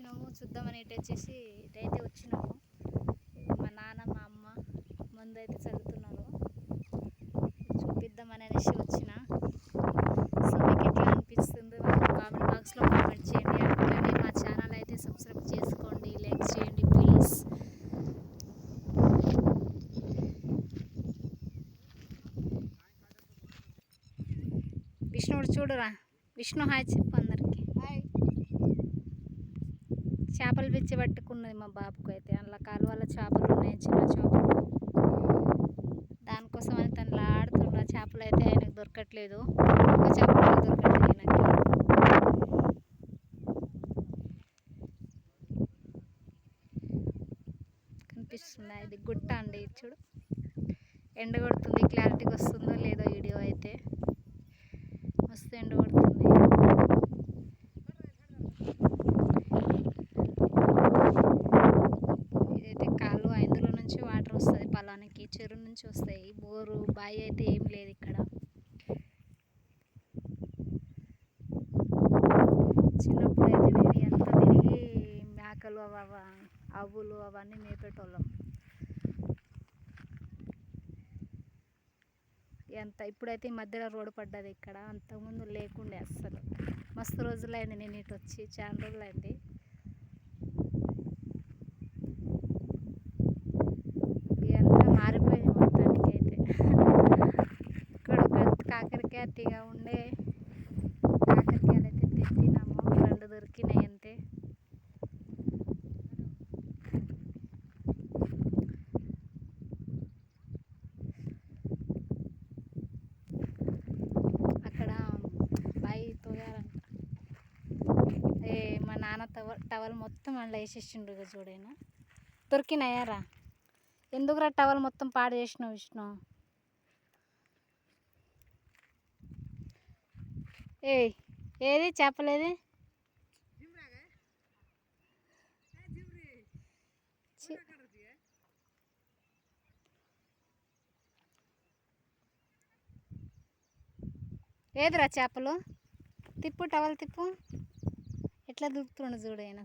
వచ్చినాము చూద్దామని ఇటు వచ్చేసి ఇటైతే వచ్చినాము. మా నాన్న మా అమ్మ మందు అయితే చదువుతున్నారు, చూపిద్దామని అనేసి వచ్చిన. సో మీకు ఎట్లా అనిపిస్తుందో కామెంట్ బాక్స్లో కామెంట్ చేయండి. అలాగే మా ఛానల్ అయితే సబ్స్క్రైబ్ చేసుకోండి, లైక్ చేయండి ప్లీజ్. విష్ణుడు చూడురా, విష్ణు హాయ్ చెప్పు అందరికి. చేపలు పిచ్చి పట్టుకున్నది మా బాబుకు అయితే. అందులో కాలువల చేపలు ఉన్నాయి, చిన్న చేపలు. దానికోసం అని తను ఆడుతున్న చేపలు అయితే ఆయనకు దొరకట్లేదు, ఒక చేపలు దొరకట్లేదు నాకు. కనిపిస్తుందా? ఇది గుట్ట అండి, చూడు ఎండ కొడుతుంది. క్లారిటీగా వస్తుందో లేదో వీడియో అయితే, మస్తు ఎండ కొడుతుంది. ఇదైతే కాలువ, ఇందులో నుంచి వాటర్ వస్తుంది పొలానికి, చెరువు నుంచి వస్తాయి. బోరు బావి అయితే ఏం లేదు ఇక్కడ. చిన్నప్పుడు అయితే నేను ఎంత తిరిగి మేకలు ఆవులు అవన్నీ మేపేటోళ్ళం. ఇప్పుడైతే ఈ మధ్యలో రోడ్డు పడ్డది ఇక్కడ, అంతకుముందు లేకుండే అస్సలు. మస్తు రోజులైంది నేను ఇటు వచ్చి, చాలా రోజులైంది. ఇదంతా మారిపోయింది మొత్తానికి అయితే. ఇక్కడ ఒక కాకరకాయ తీగ ఉండే, కాకరకాయలు అయితే తెచ్చినాము, 2 దొరికినాయి అంతే. మా నాన్న టవల్ మొత్తం అందులో వేసేసిండు చూడేనా. దొరికినాయారా? ఎందుకురా టవల్ మొత్తం పాడు చేసినావు విష్ణు? ఏది చేపలేది? ఏదిరా చేపలు? తిప్పు, టవల్ తిప్పు. ఎట్లా దూకుతుండు చూడు ఆయన.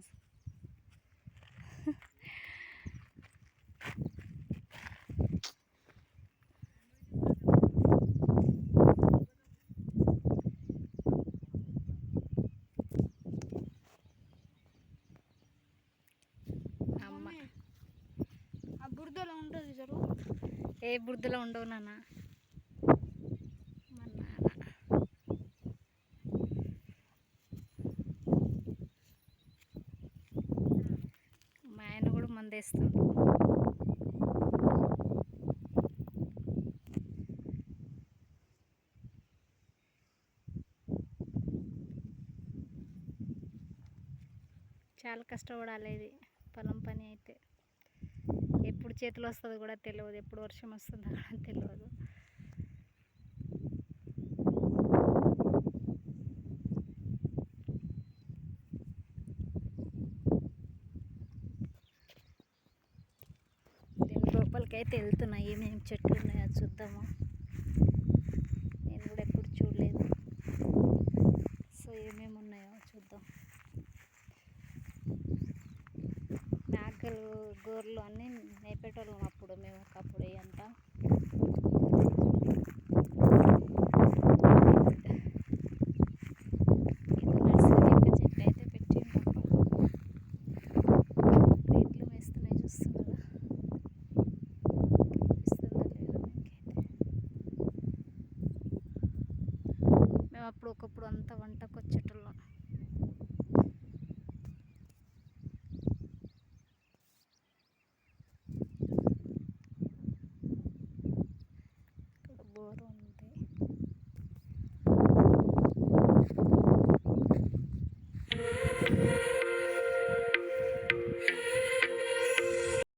అమ్మ ఆ బురదలో ఉంటుంది జరు. ఏ బురదలో ఉండవు నాన్న. మా నాన్న మా ఆయన కూడా మందేస్తుండు. చాలా కష్టపడాలి ఇది పొలం పని అయితే. ఎప్పుడు చేతులు వస్తుందో కూడా తెలియదు, ఎప్పుడు వర్షం వస్తుందో కూడా తెలియదు. దీని లోపలికైతే వెళ్తున్నా, ఏమేమి చెట్లు ఉన్నాయో చూద్దాము. నేను కూడా ఎప్పుడు చూడలేదు, సో ఏమేమి ఉన్నాయో చూద్దాం. మేకలు గొర్రెలు అన్నీ మేపేటోళ్ళం అప్పుడు మేము, ఒకప్పుడు అంతా.